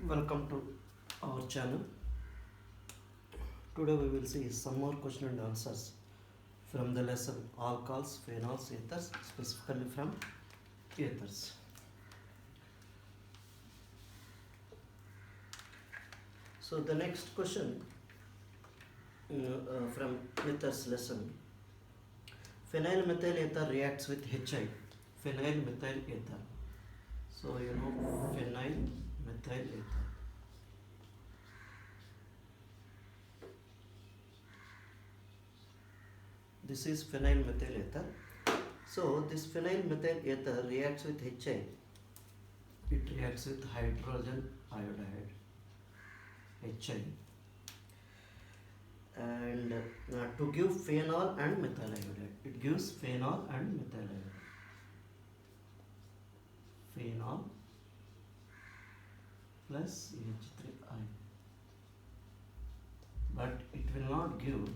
Welcome to our channel. Today we will see some more question and answers from the lesson alcohols, phenols, ethers, specifically from ethers. So the next question from ethers lesson. Phenyl methyl ether reacts with HI. Phenyl methyl ether. So phenyl methyl ether. This is phenyl methyl ether. So this phenyl methyl ether reacts with HI. It reacts with hydrogen iodide, HI, and to give phenol and methyl iodide. It gives phenol and methyl iodide. Phenol plus CH3I. But it will not give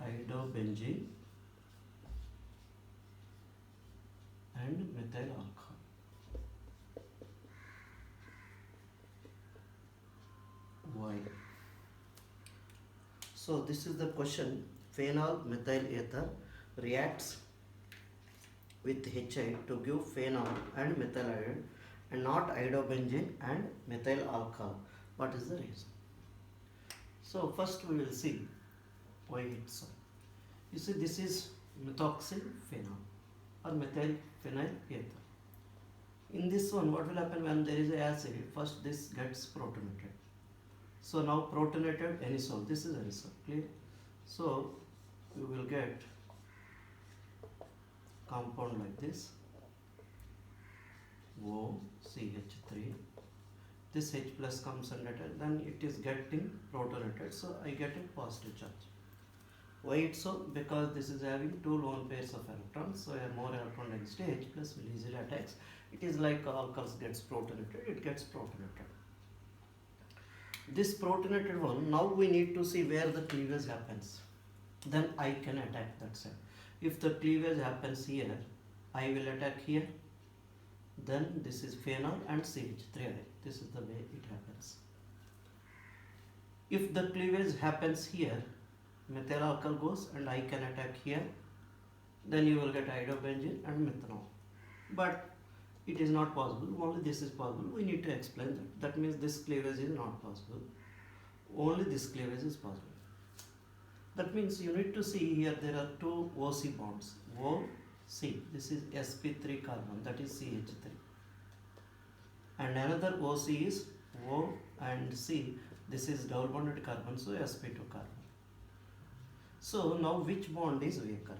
hydrobenzene and methyl alcohol. Why? So this is the question. Phenol methyl ether reacts with HI to give phenol and methyl iodide and not hydrobenzene and methyl alcohol. What is the reason? So first we will see why it's so. You see, this is methoxy phenol or methyl phenyl ether. In this one, what will happen when there is acid? First this gets protonated. So now protonated anisole. This is anisole. Clear? So you will get compound like this, OCH3. This H plus comes under it, then it is getting protonated, so I get a positive charge. Why it's so? Because this is having two lone pairs of electrons, so a more electron density H plus will easily attacks. It is like alcohols gets protonated, it gets protonated. This protonated one, now we need to see where the cleavage happens. Then I can attack that side. If the cleavage happens here, I will attack here. Then this is phenol and CH3I. This is the way it happens. If the cleavage happens here, methyl alcohol goes and I can attack here. Then you will get hydrobenzene and methanol. But it is not possible. Only this is possible. We need to explain that. That means this cleavage is not possible. Only this cleavage is possible. That means you need to see here there are two OC bonds. OC, this is sp3 carbon, that is CH3. And another OC is O and C, this is double bonded carbon, so sp2 carbon. So now which bond is weaker?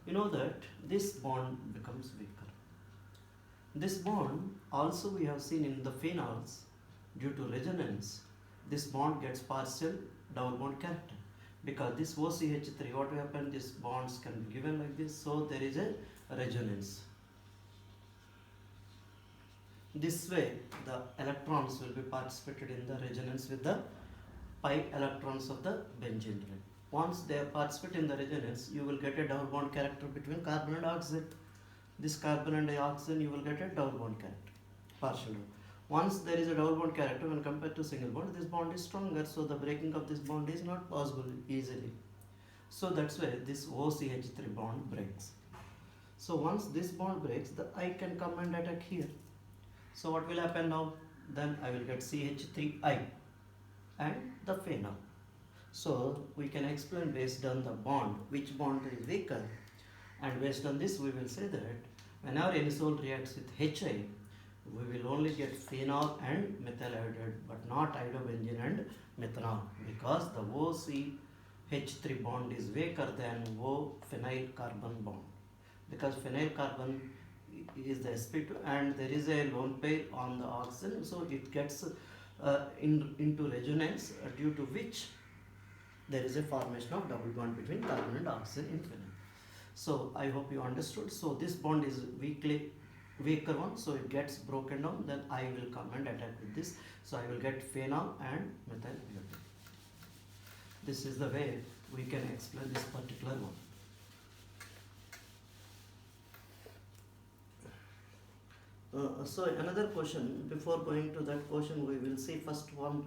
You know that this bond becomes weaker. This bond also we have seen in the phenols, due to resonance, this bond gets partial double bond character. Because this OCH3, what will happen, these bonds can be given like this, so there is a resonance. This way the electrons will be participated in the resonance with the pi electrons of the benzene ring. Once they participate in the resonance, you will get a double bond character between carbon and oxygen. This carbon and oxygen, you will get a double bond character, partial double. Once there is a double bond character, when compared to single bond, this bond is stronger, so the breaking of this bond is not possible easily. So that's why this OCH3 bond breaks. So once this bond breaks, I can come and attack here. So what will happen now? Then I will get CH3I and the phenol. So we can explain based on the bond, which bond is weaker, and based on this we will say that whenever anisole reacts with HI, we will only get phenol and methyl iodide, but not hydrobenzene and methanol, because the OCH3 bond is weaker than O phenyl carbon bond, because phenyl carbon is the sp2 and there is a lone pair on the oxygen, so it gets into resonance, due to which there is a formation of double bond between carbon and oxygen in phenyl. So I hope you understood. So this bond is weaker one, so it gets broken down, then I will come and attack with this, so I will get phenol and methyl iodide. This is the way we can explain this particular one. So another question, before going to that question, we will see first one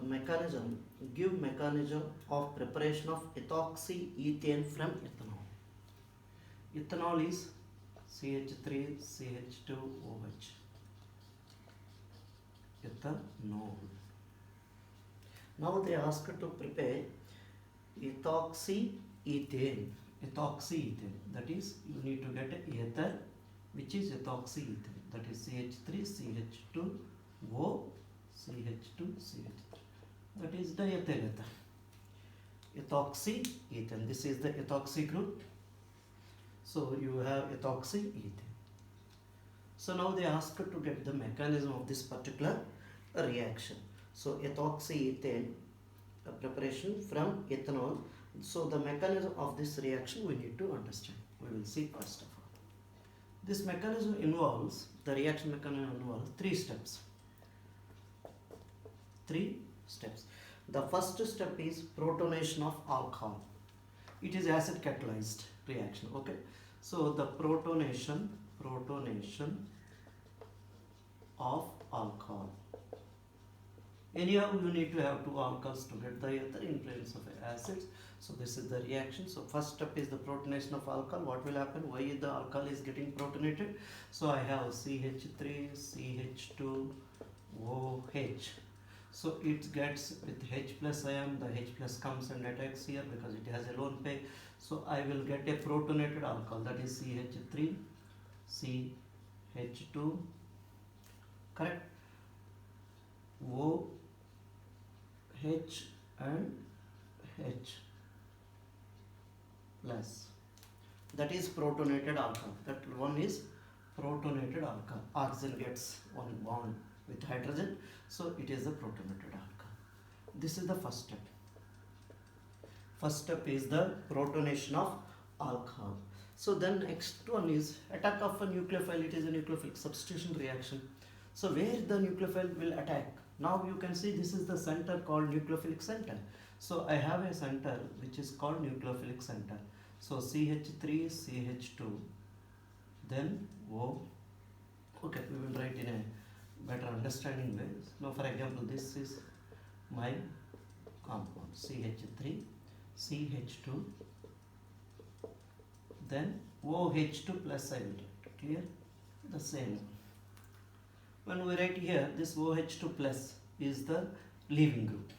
mechanism. Give mechanism of preparation of ethoxy ethane from ethanol. Ethanol is CH3CH2OH. Ethanol. Now they ask to prepare ethoxy ethane. Ethoxy ethane. That is, you need to get a ether, which is ethoxy ethane. That is CH3CH2O CH2CH3. That is diethyl ether. Ethoxy ethane. This is the ethoxy group. So you have ethoxy ethane. So now they ask to get the mechanism of this particular reaction. So ethoxy ethane preparation from ethanol. So the mechanism of this reaction we need to understand. We will see first of all. This mechanism involves, the reaction mechanism involves three steps. The first step is protonation of alcohol. It is acid catalyzed reaction. Okay. So the protonation of alcohol. Anyhow, you need to have two alcohols to get the ether in presence of acids. So this is the reaction. So first step is the protonation of alcohol. What will happen? Why the alcohol is getting protonated? So I have CH3CH2OH. So it gets with H plus ion. The H plus comes and attacks here because it has a lone pair. So I will get a protonated alcohol, that is CH3CH2, correct? OH and H plus, that is protonated alcohol. That one is protonated alcohol. Oxygen gets one bond with hydrogen, so it is the protonated alcohol. This is the first step. First step is the protonation of alcohol. So then next one is attack of a nucleophile. It is a nucleophilic substitution reaction. So where the nucleophile will attack? Now you can see this is the center called nucleophilic center. So I have a center which is called nucleophilic center. So CH3CH2, then O. Okay, we will write in a better understanding way. Now for example, this is my compound CH3CH2, then OH2 plus I will write. Clear? The same. When we write here, this OH2 plus is the leaving group.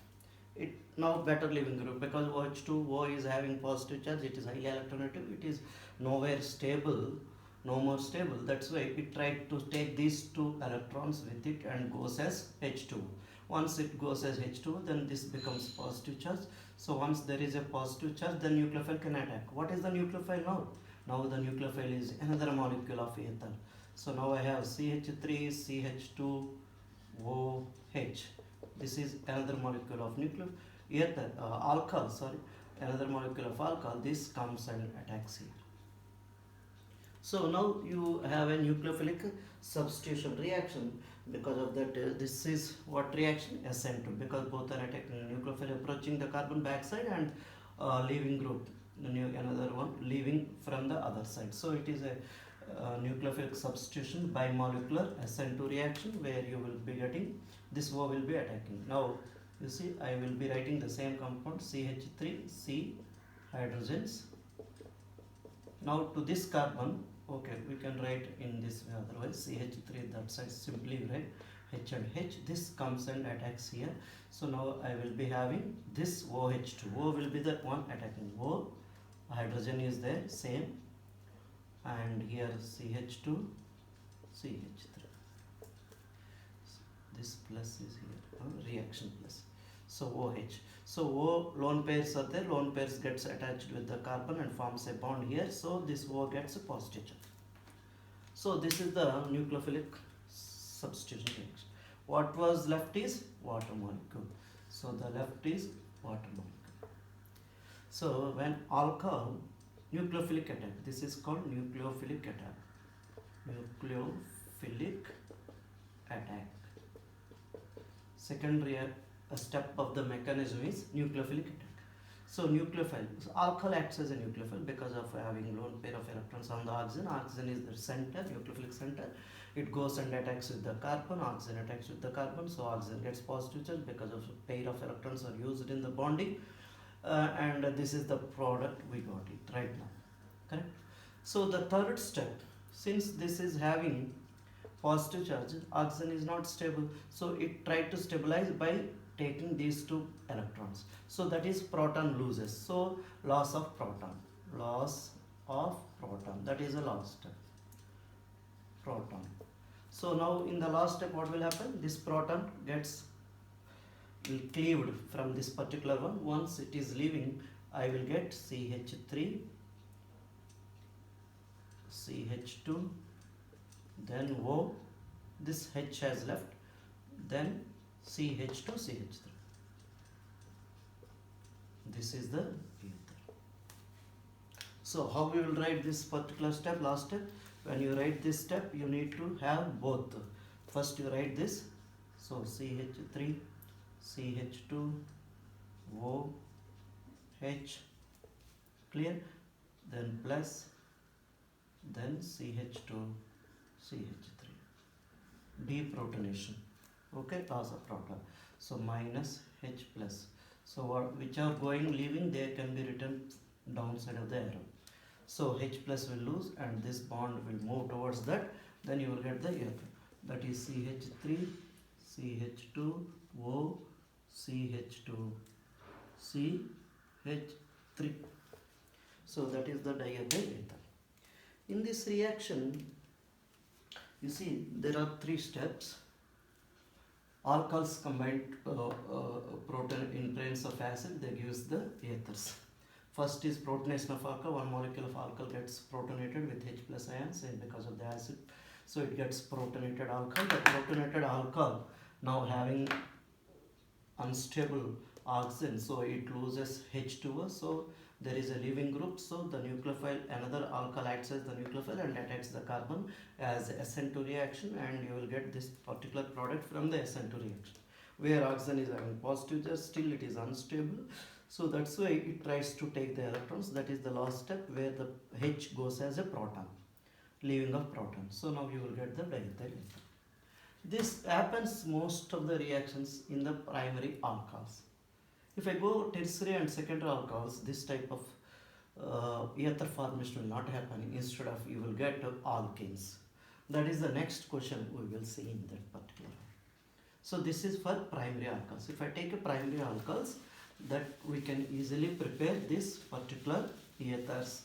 It now better leaving group because OH2O is having positive charge. It is highly electronegative. It is nowhere stable, no more stable. That's why it tried to take these two electrons with it and goes as H2. Once it goes as H2, then this becomes positive charge. So once there is a positive charge, the nucleophile can attack. What is the nucleophile now? Now the nucleophile is another molecule of ether. So now I have CH3CH2OH. This is another molecule of alcohol. Another molecule of alcohol. This comes and attacks here. So now you have a nucleophilic substitution reaction. Because of that, this is what reaction? SN2. Because both are attacking nucleophile approaching the carbon backside and leaving group. Another one leaving from the other side. So it is a nucleophilic substitution bimolecular SN2 reaction where you will be getting this O will be attacking. Now you see I will be writing the same compound CH3C hydrogens. Now to this carbon, okay, we can write in this way, otherwise CH3 that side simply write H and H. This comes and attacks here. So now I will be having this OH2. O will be the one attacking. O hydrogen is there, same, and here CH2, CH3. This plus is here, reaction plus. So OH. So O lone pairs are there, lone pairs gets attached with the carbon and forms a bond here. So this O gets a positive charge. So this is the nucleophilic substitution reaction. What was left is water molecule. So the left is water molecule. So when alcohol nucleophilic attack, this is called nucleophilic attack. Nucleophilic attack. Second step of the mechanism is nucleophilic attack. So nucleophile, so alkyl acts as a nucleophile because of having lone pair of electrons on the oxygen. Oxygen is the center, nucleophilic center. It goes and attacks with the carbon, oxygen attacks with the carbon, so oxygen gets positive charge because of a pair of electrons are used in the bonding, and this is the product we got it right now, correct? So the third step, since this is having positive charge, oxygen is not stable, so it tried to stabilize by taking these two electrons, so that is proton loses, so loss of proton, that is the last step, proton. So now in the last step what will happen, this proton gets cleaved from this particular one. Once it is leaving, I will get CH3, CH2, then O, this H has left, then CH2, CH3. This is the ether. So how we will write this particular step, last step? When you write this step, you need to have both. First you write this, so CH3, CH2, O, H, clear? Then plus, then CH2, CH3. Deprotonation, okay, loss of proton. So minus H plus. So which are going leaving, they can be written downside of the arrow. So H plus will lose and this bond will move towards that, then you will get the ether. That is CH3, CH2, O, CH2, CH3. So that is the diethyl ether. In this reaction, you see there are three steps. Alcohols combined proton in presence of acid, they gives the ethers. First is protonation of alcohol. One molecule of alcohol gets protonated with H plus ions, and because of the acid, so it gets protonated alcohol. The protonated alcohol now having unstable oxygen, so it loses H2O, so there is a leaving group, so the nucleophile, another alcohol acts as the nucleophile and attacks the carbon as SN2 reaction, and you will get this particular product from the SN2 reaction, where oxygen is having positive charge, still it is unstable, so that's why it tries to take the electrons. That is the last step, where the H goes as a proton, leaving of proton. So now you will get the diethyl ether. This happens most of the reactions in the primary alcohols. If I go tertiary and secondary alcohols, this type of ether formation will not happen. Instead of, you will get alkenes. That is the next question we will see in that particular. So this is for primary alcohols. If I take a primary alcohols, that we can easily prepare this particular ethers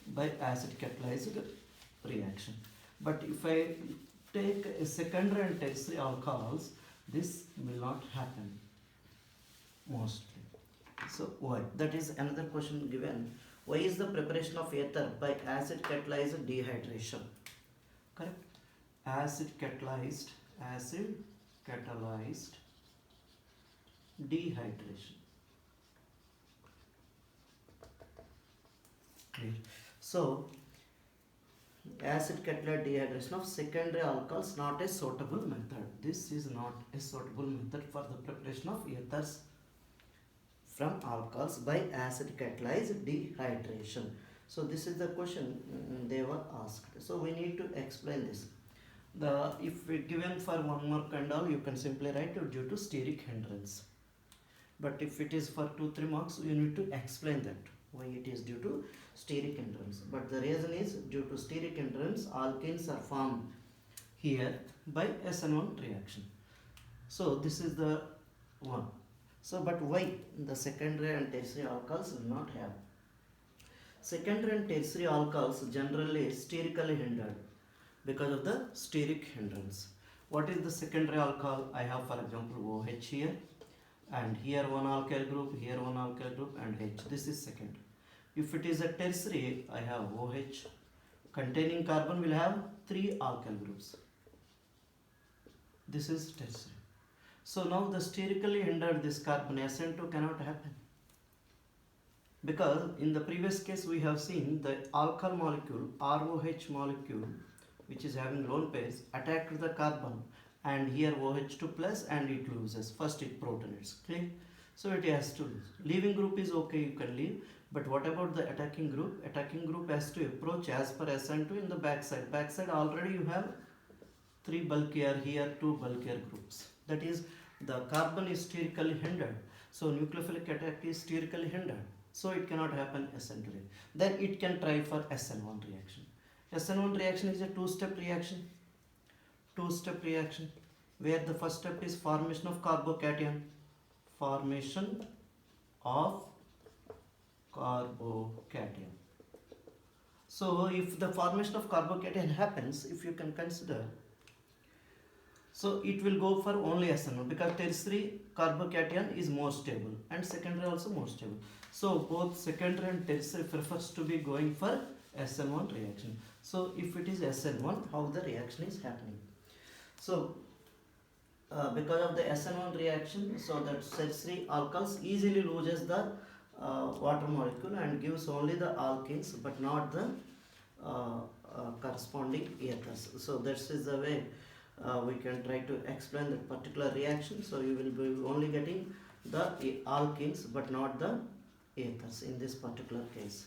by acid catalyzed reaction. But if I take a secondary and tertiary alcohols, this will not happen mostly. So why? That is another question given. Why is the preparation of ether by acid catalyzed dehydration? Correct? Acid catalyzed dehydration. Clear? So acid catalyzed dehydration of secondary alcohols not a suitable method. This is not a suitable method for the preparation of ethers from alcohols by acid catalyzed dehydration. So this is the question they were asked. So we need to explain this. If we given for 1 mark and all, you can simply write it due to steric hindrance. But if it is for 2-3 marks, you need to explain that why it is due to steric hindrance. But the reason is due to steric hindrance, alkenes are formed here by SN1 reaction. So this is the one. So but why the secondary and tertiary alcohols will not have? Secondary and tertiary alcohols generally sterically hindered because of the steric hindrance. What is the secondary alcohol? I have, for example, OH here, and here one alkyl group, here one alkyl group, and H. This is secondary. If it is a tertiary, I have OH containing carbon will have 3 alkyl groups. This is tertiary. So now the sterically hindered this carbon SN2 cannot happen, because in the previous case we have seen the alkyl molecule, ROH molecule, which is having lone pairs, attacked the carbon, and here OH2 plus, and it loses. First it protonates. Clear? So it has to lose. Leaving group is okay, you can leave. But what about the attacking group? Attacking group has to approach as per SN2 in the backside. Backside already you have 3 bulkier, here 2 bulkier groups. That is, the carbon is sterically hindered. So nucleophilic attack is sterically hindered. So it cannot happen SN2. Then it can try for SN1 reaction. SN1 reaction is a two-step reaction. Two-step reaction where the first step is formation of carbocation. Formation of carbocation. So if the formation of carbocation happens, if you can consider, so it will go for only SN1 because tertiary carbocation is more stable and secondary also more stable. So both secondary and tertiary prefers to be going for SN1 reaction. So if it is SN1, how the reaction is happening? So because of the SN1 reaction, so that tertiary alcohols easily loses the water molecule and gives only the alkenes but not the corresponding ethers. So that is the way we can try to explain that particular reaction. So you will be only getting the alkenes but not the ethers in this particular case.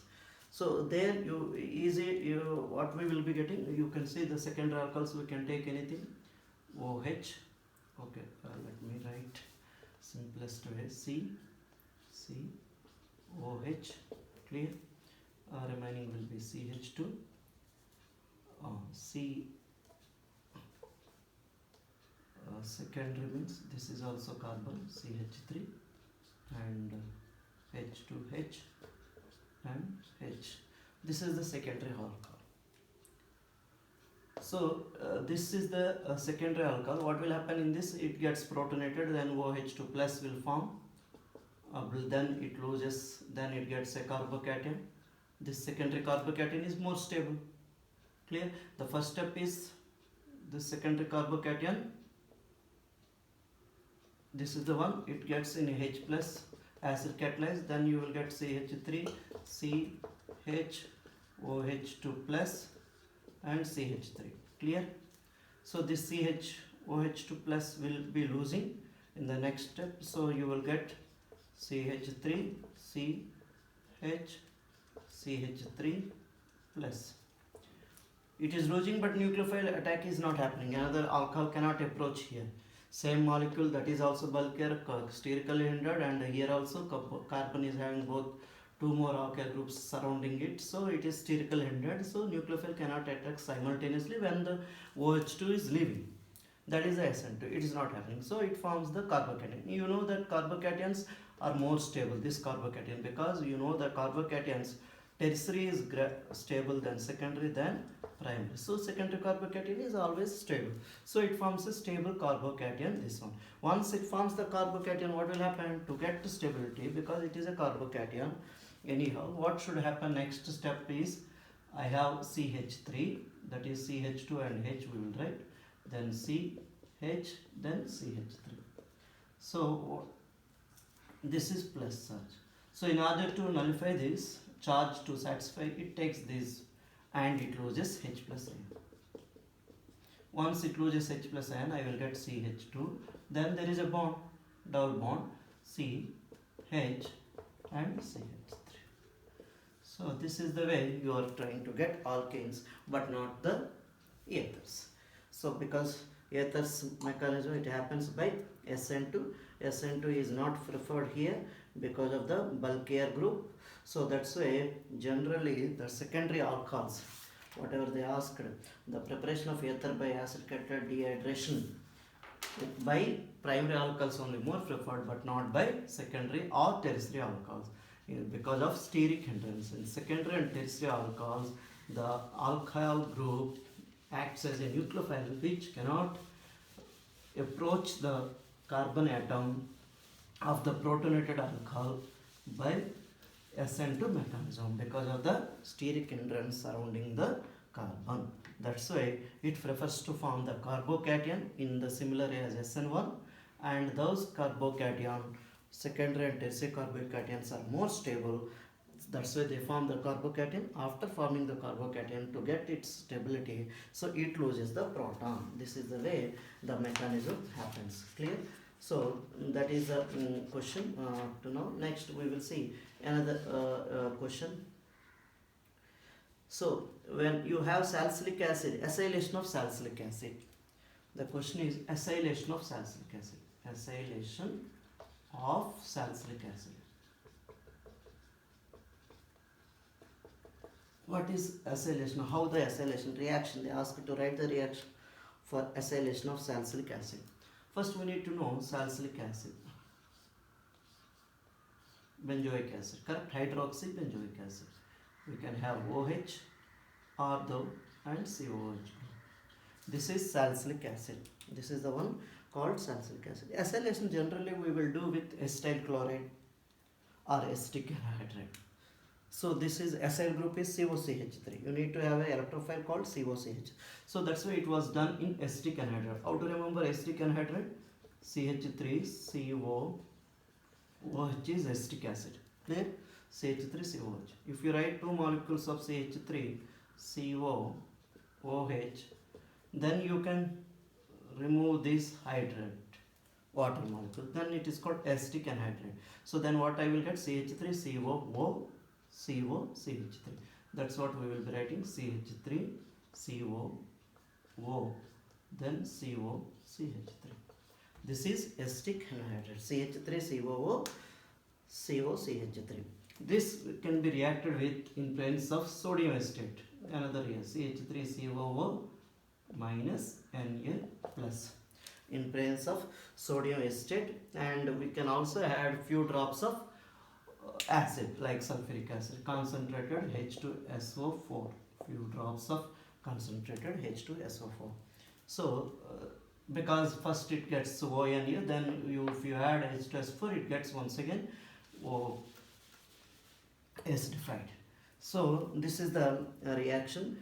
So there what we will be getting, you can see the secondary alcohols, we can take anything OH. Okay, let me write simplest way, C OH, clear. Remaining will be CH2, C secondary means this is also carbon, CH3 and H2H and H. This is the secondary alcohol. So this is the secondary alcohol. What will happen in this? It gets protonated, then OH2 plus will form. Then it loses, then it gets a carbocation. This secondary carbocation is more stable. Clear? The first step is the secondary carbocation. This is the one, it gets in H plus acid catalyzed, then you will get CH3, CH, OH2 plus and CH3. Clear? So this CH-OH2 plus will be losing in the next step. So you will get CH3, CH, CH3 plus. It is losing but nucleophile attack is not happening. Another alcohol cannot approach here. Same molecule, that is also bulkier, sterically hindered, and here also carbon is having both 2 more alkyl groups surrounding it, so it is sterically hindered. So nucleophile cannot attack simultaneously when the OH2 is leaving. That is the SN2. It is not happening. So it forms the carbocation. You know that carbocations are more stable, this carbocation, because you know the carbocations tertiary is stable, then secondary, then primary. So secondary carbocation is always stable. So it forms a stable carbocation, this one. Once it forms the carbocation, what will happen? To get to stability, because it is a carbocation, anyhow, what should happen? Next step is, I have CH3, that is CH2 and H we will write, then CH, then CH3. So this is plus charge. So in order to nullify this charge to satisfy, it takes this and it loses H plus ion. Once it loses H plus ion, I will get CH2. Then there is a bond, double bond, C, H and CH3. So this is the way you are trying to get alkanes but not the ethers. So because ethers mechanism, it happens by SN2. SN2 is not preferred here because of the bulkier group. So that's why generally the secondary alcohols, whatever they asked, the preparation of ether by acid-catalyzed dehydration by primary alcohols only more preferred but not by secondary or tertiary alcohols because of steric hindrance. In secondary and tertiary alcohols, the alkyl group acts as a nucleophile which cannot approach the carbon atom of the protonated alcohol by SN2 mechanism because of the steric hindrance surrounding the carbon. That's why it prefers to form the carbocation in the similar way as SN1, and those carbocation, secondary and tertiary carbocations are more stable. That's why they form the carbocation. After forming the carbocation, to get its stability, so it loses the proton. This is the way the mechanism happens. Clear? So that is a question to now. Next we will see another question. So when you have salicylic acid, acylation of salicylic acid. The question is acylation of salicylic acid. Acylation of salicylic acid. What is acylation? How the acylation reaction? They ask you to write the reaction for acylation of salicylic acid. First we need to know salicylic acid. Benzoic acid, correct? Hydroxybenzoic acid. We can have OH, R and COH. This is salicylic acid. This is the one called salicylic acid. Acylation generally we will do with acetyl chloride or acetic anhydride. So this is acyl group is COCH3. You need to have an electrophile called COCH. So that's why it was done in acetic anhydride. How to remember acetic anhydride? CH3CO OH is acetic acid. Clear? CH3COH. If you write two molecules of CH3CO OH, then you can remove this hydrate water molecule. Then it is called acetic anhydride. So then what I will get? CH3CO COCH3. That's what we will be writing. CH3CO then COCH3. This is acetic anhydride. CH3COO COCH3. This can be reacted with in presence of sodium acetate. Another here, CH3COO minus Na plus in presence of sodium acetate, and we can also add few drops of acid like sulfuric acid, concentrated H2SO4, few drops of concentrated H2SO4. So because first it gets ONA, then if you add H2SO4, it gets once again acidified. So this is the reaction.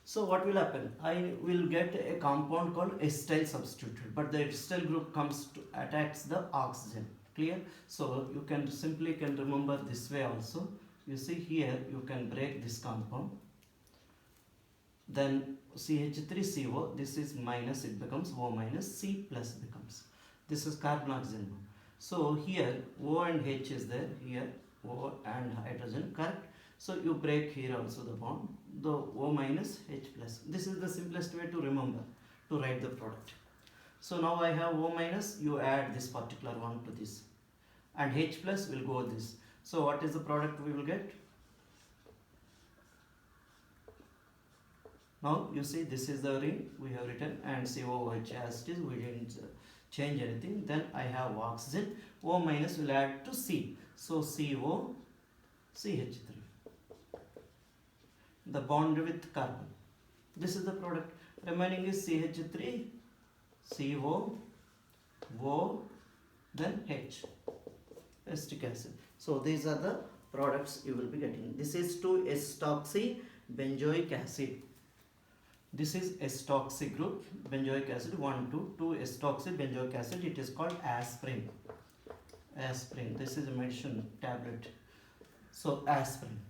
So what will happen? I will get a compound called acetyl substituted, but the acetyl group comes to attacks the oxygen. Clear? So you can simply remember this way also. You see here you can break this compound. Then CH3CO, this is minus, it becomes O minus, C plus becomes. This is carbon oxygen. So here O and H is there, here O and hydrogen, correct? So you break here also the bond, the O minus H plus. This is the simplest way to remember, to write the product. So now I have O minus, you add this particular one to this, and H plus will go this. So what is the product we will get? Now you see this is the ring we have written, and COOH as it is, we didn't change anything. Then I have oxygen, O minus will add to C, so COCH3, the bond with carbon. This is the product. Remaining is CH3, CO, O, then H, acetic acid. So these are the products you will be getting. This is 2-S-toxy-benzoic acid. This is S-toxy group, benzoic acid, 1, 2 S-toxy-benzoic acid. It is called aspirin. Aspirin. This is a medicine tablet. So aspirin.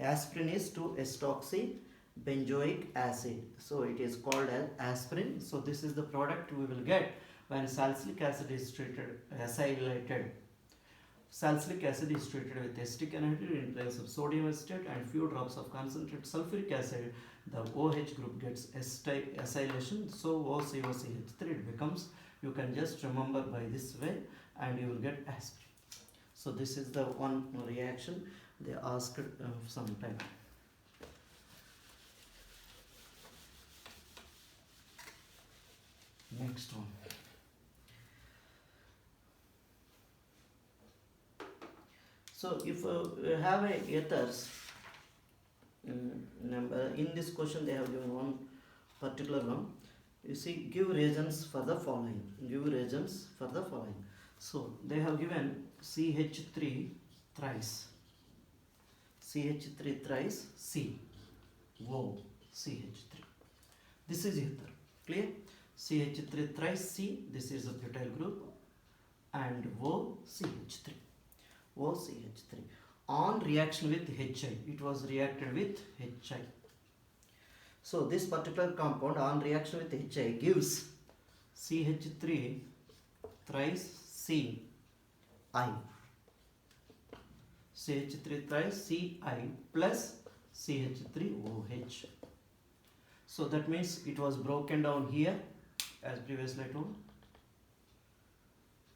Aspirin is 2-S-toxy-benzoic acid. So it is called as aspirin. So this is the product we will get when salicylic acid is treated, acylated. Salicylic acid is treated with acetic anhydride in place of sodium acetate and few drops of concentrated sulfuric acid. The OH group gets acylation, so OCOCH3 it becomes. You can just remember by this way and you will get aspirin. So this is the one reaction they asked sometime. Next one. So if you have a ethers number, in this question they have given one particular one. You see, give reagents for the following. Give reagents for the following. So they have given CH3 thrice. CH3 thrice C. O CH3. This is ether. Clear? CH3 thrice C. This is a butyl group. And OCH3. OCH3. On reaction with HI. It was reacted with HI. So this particular compound on reaction with HI gives CH3 thrice Ci. CH3 thrice Ci plus CH3OH. So that means it was broken down here as previously I told.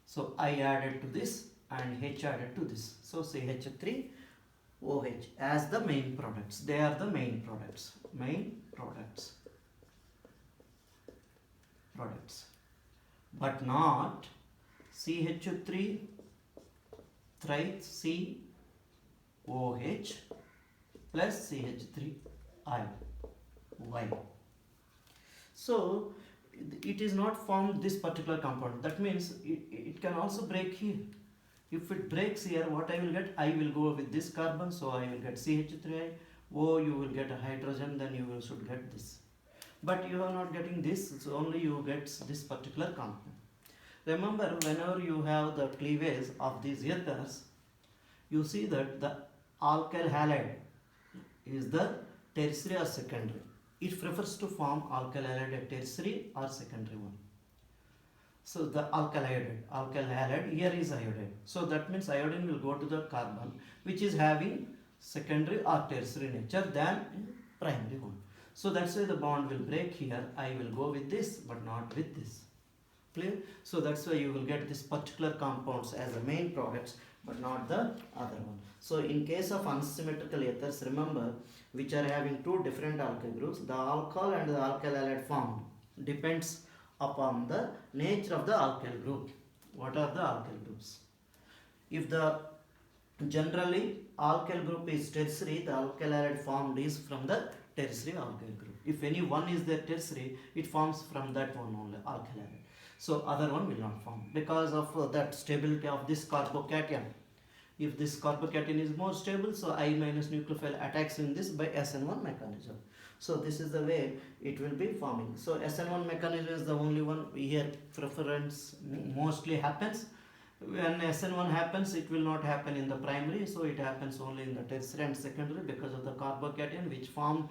So I added to this and H added to this. So CH3OH as the main products. They are the main products. But not CH3 thrice COH plus CH3I. Why? So it is not formed this particular compound. That means it can also break here. If it breaks here, what I will get? I will go with this carbon, so I will get CH3I. O, you will get a hydrogen, then you will should get this. But you are not getting this, so only you get this particular compound. Remember, whenever you have the cleavage of these ethers, you see that the alkyl halide is the tertiary or secondary. It prefers to form alkyl halide at tertiary or secondary one. So the alkyl halide, here is iodine. So that means iodine will go to the carbon which is having secondary or tertiary nature than primary one. So that's why the bond will break here. I will go with this but not with this. Clear? So that's why you will get this particular compounds as the main products but not the other one. So in case of unsymmetrical ethers, remember, which are having two different alkyl groups, the alcohol and the alkyl halide formed depends upon the nature of the alkyl group. What are the alkyl groups? If the generally alkyl group is tertiary, the alkyl halide formed is from the tertiary alkyl group. If any one is the tertiary, it forms from that one only, alkyl halide. So other one will not form because of that stability of this carbocation. If this carbocation is more stable, so I minus nucleophile attacks in this by SN1 mechanism. So this is the way it will be forming. So SN1 mechanism is the only one here preference mostly happens. When SN1 happens, it will not happen in the primary, so it happens only in the tertiary and secondary because of the carbocation which formed.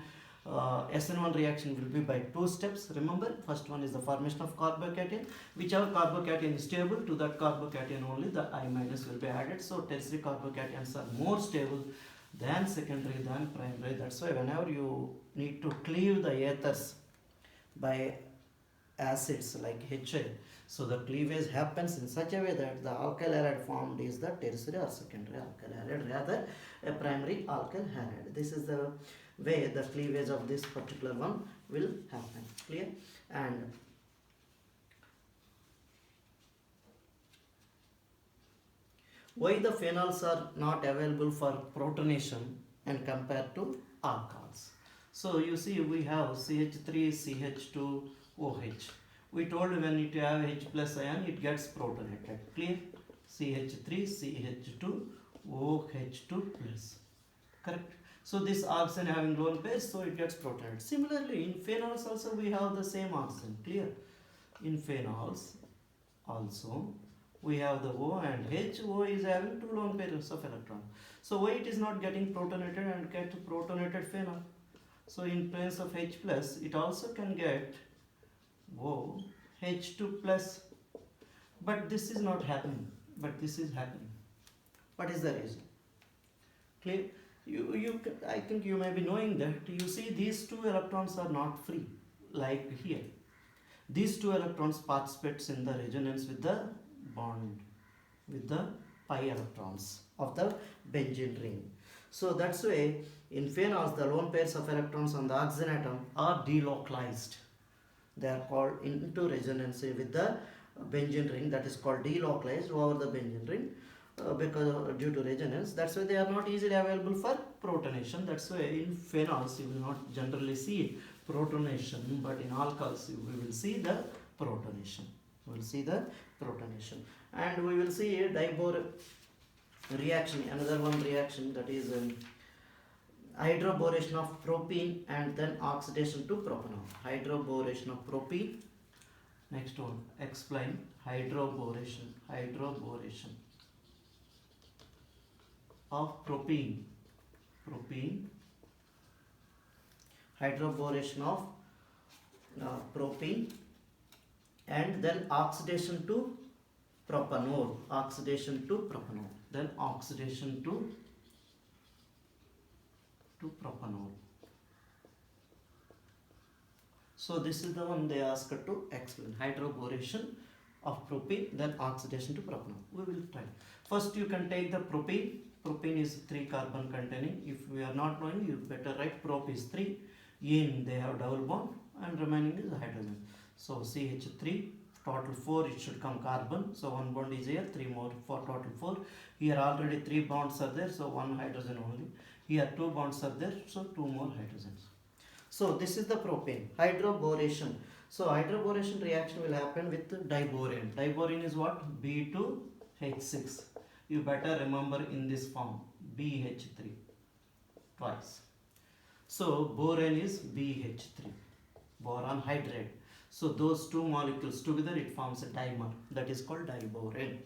SN1 reaction will be by two steps. Remember, first one is the formation of carbocation. Whichever carbocation is stable, to that carbocation only the I minus will be added. So tertiary carbocations are more stable than secondary than primary. That's why whenever you need to cleave the ethers by acids like HA, so the cleavage happens in such a way that the alkyl halide formed is the tertiary or secondary alkyl halide rather a primary alkyl halide. This is the way the cleavage of this particular one will happen. Clear? And why the phenols are not available for protonation and compared to alcohols? So you see we have CH3 CH2OH. We told when it have H plus ion it gets protonated. Clear? CH3 CH2OH2 plus. Correct? So this oxygen having lone pairs, so it gets protonated. Similarly, in phenols also we have the same oxygen. Clear? In phenols also we have the O and H. O is having two lone pairs of electrons. So why it is not getting protonated and get protonated phenol? So in place of H plus, it also can get O H2 plus. But this is not happening. But this is happening. What is the reason? Clear? I think you may be knowing that you see these two electrons are not free like here. These two electrons participates in the resonance with the bond with the pi electrons of the benzene ring. So that's why in phenols the lone pairs of electrons on the oxygen atom are delocalized. They are called into resonance with the benzene ring, that is called delocalized over the benzene ring. Because due to resonance, that's why they are not easily available for protonation. That's why in phenols you will not generally see protonation, but in alcohols we will see the protonation. And we will see a dibor reaction, another one reaction, that is hydroboration of propene and then oxidation to propanol. Hydroboration of propene. Next one, explain hydroboration of propene, hydroboration of propene and then oxidation to propanol, oxidation to propanol, then oxidation to propanol. So this is the one they asked to explain, hydroboration of propene, then oxidation to propanol. We will try. First you can take the propene. Propene is 3 carbon containing. If we are not knowing, you better write prop is 3. In they have double bond and remaining is hydrogen. So CH3, total 4 it should come carbon. So 1 bond is here, 3 more for total 4. Here already 3 bonds are there, so 1 hydrogen only. Here 2 bonds are there, so 2 more hydrogens. So this is the propane. Hydroboration. So hydroboration reaction will happen with diborane. Diborane is what? B2H6. You better remember in this form, BH3 twice. So borane is BH3, boron hydrate. So those two molecules together it forms a dimer, that is called diborane.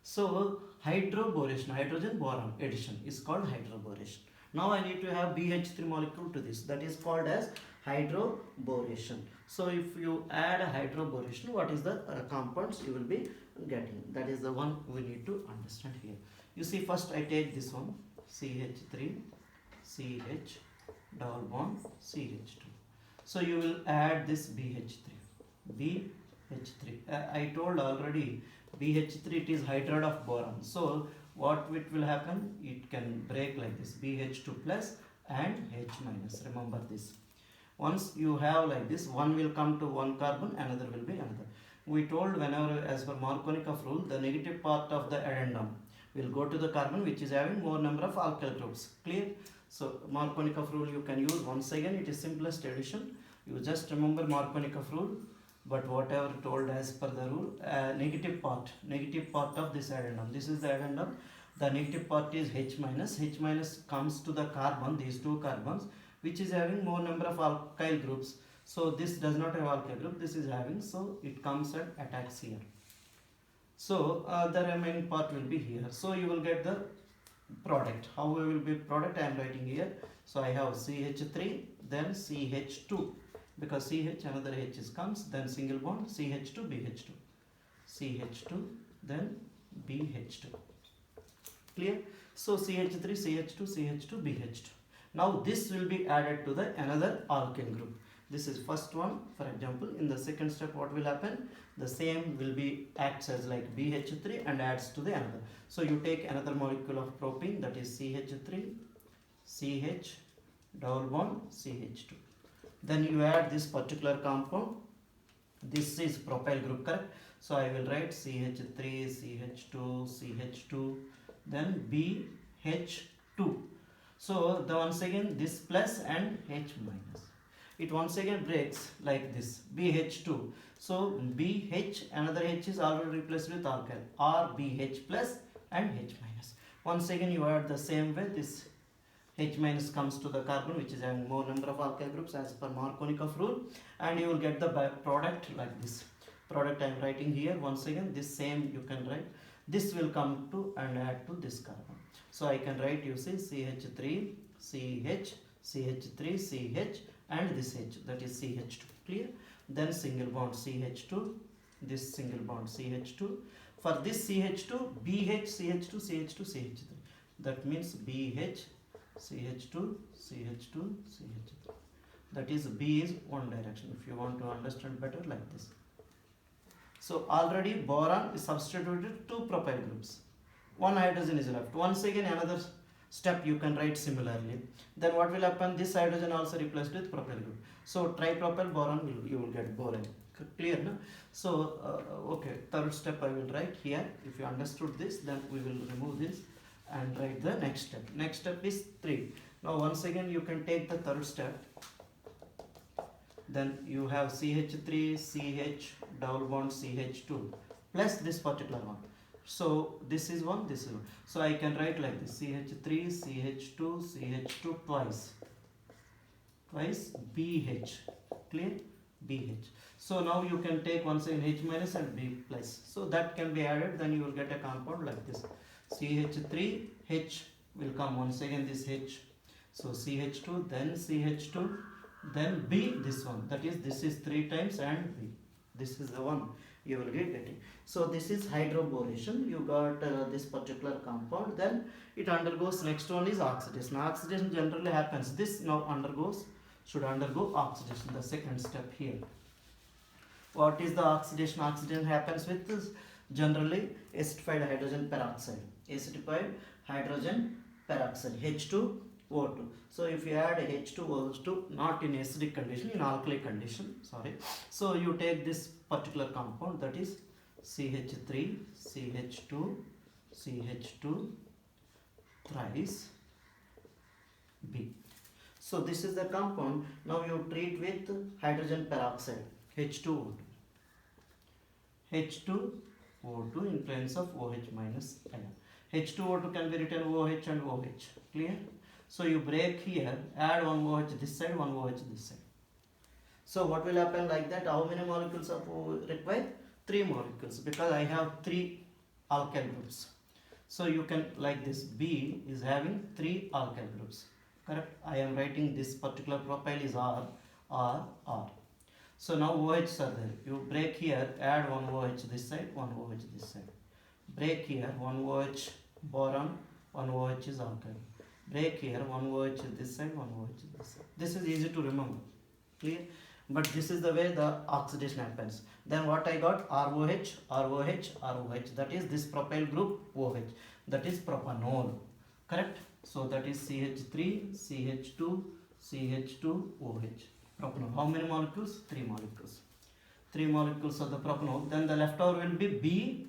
So hydroboration, hydrogen boron addition is called hydroboration. Now I need to have BH3 molecule to this, that is called as hydroboration. So if you add a hydroboration, what is the compounds you will be getting? That is the one we need to understand here. You see, first I take this one, CH3, CH, double bond, CH2. So you will add this BH3, BH3. I told already, BH3 it is hydride of boron. So what it will happen? It can break like this, BH2 plus and H minus. Remember this. Once you have like this, one will come to one carbon, another will be another. We told whenever, as per Markovnikov rule, the negative part of the addendum will go to the carbon which is having more number of alkyl groups. Clear? So Markovnikov rule you can use once again. It is simplest addition. You just remember Markovnikov rule. But whatever told as per the rule, negative part of this addendum. This is the addendum. The negative part is H minus. H minus comes to the carbon, these two carbons, which is having more number of alkyl groups. So this does not have alkyl group, this is having, so it comes and attacks here. So the remaining part will be here. So you will get the product. How we will be product? I am writing here. So I have CH3, then CH2. Because CH, another H is comes, then single bond, CH2, BH2. CH2, then BH2. Clear? So CH3, CH2, CH2, BH2. Now this will be added to the another alkane group. This is first one. For example, in the second step, what will happen? The same will be acts as like BH3 and adds to the another. So you take another molecule of propene, that is CH3, CH, double bond, CH2. Then you add this particular compound. This is propyl group, correct? So I will write CH3, CH2, CH2, then BH2. So the once again this plus and H minus. It once again breaks like this, BH2. So BH, another H is already replaced with alkyl, or BH plus and H minus. Once again you add the same way, this H minus comes to the carbon which is having more number of alkyl groups as per Markovnikov rule, and you will get the product like this. Product I am writing here. Once again this same you can write. This will come to and add to this carbon. So I can write, you see, CH3, CH, CH3, CH and this H, that is CH2. Clear? Then single bond CH2, this single bond CH2. For this CH2, BH, CH2, CH2, CH3. That means BH, CH2, CH2, CH3. That is B is one direction. If you want to understand better, like this. So already boron is substituted to propyl groups. One hydrogen is left. Once again another step you can write similarly. Then what will happen? This hydrogen also replaced with propyl group. So tripropyl boron you will get boron. Clear, no? So okay, third step I will write here. If you understood this, then we will remove this and write the next step. Next step is 3. Now once again you can take the third step. Then you have CH3, CH, double bond CH2 plus this particular one. So this is one, this is one. So I can write like this, CH3, CH2, CH2 twice BH. Clear? BH. So now you can take once again H minus and B plus. So that can be added, then you will get a compound like this. CH3, H will come once again this H. So CH2, then CH2, then B, this one. That is, this is 3 times and B. This is the one you will be getting. So this is hydroboration. You got this particular compound, then it undergoes, next one is oxidation. Oxidation generally happens, this now should undergo oxidation, the second step here. What is the oxidation? Oxidation happens with this generally acidified hydrogen peroxide. Acidified hydrogen peroxide, H2O2. So if you add H2O2, not in acidic condition, in alkali condition, sorry. So you take this particular compound, that is CH3, CH2, CH2 thrice B. So this is the compound. Now you treat with hydrogen peroxide, H2O2. H2O2 in presence of OH minus ion. H2O2 can be written OH and OH. Clear? So you break here, add one OH this side, one OH this side. So what will happen like that? How many molecules of required? 3 molecules, because I have 3 alkyl groups. So you can, like this, B is having 3 alkyl groups. Correct? I am writing this particular propyl is R, R, R. So now OHs are there. You break here, add one OH this side, one OH this side. Break here, one OH boron, one OH is alkyl. Break here, one OH this side, one OH this side. This is easy to remember. Clear? But this is the way the oxidation happens. Then what I got? ROH, ROH, ROH. That is this propyl group OH. That is propanol. Correct? So that is CH3, CH2, CH2, OH. Propanol. How many molecules? 3 molecules. 3 molecules of the propanol. Then the leftover will be B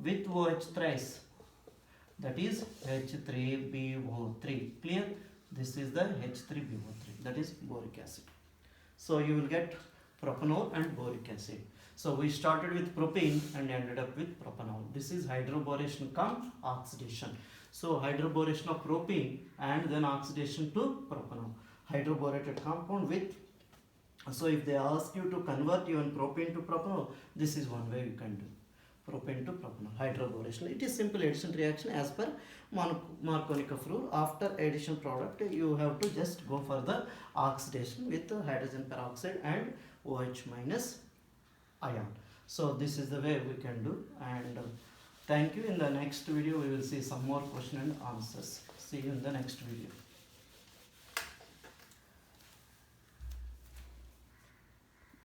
with OH thrice. That is H3BO3. Clear? This is the H3BO3. That is boric acid. So you will get propanol and boric acid. So we started with propene and ended up with propanol. This is hydroboration cum oxidation. So hydroboration of propene and then oxidation to propanol. Hydroborated compound with, so if they ask you to convert even propane to propanol, this is one way you can do. Propane to propanol, hydroboration. It is simple addition reaction as per Markovnikov rule. After addition product, you have to just go for the oxidation with hydrogen peroxide and OH minus ion. So this is the way we can do, and thank you. In the next video we will see some more question and answers. See you in the next video.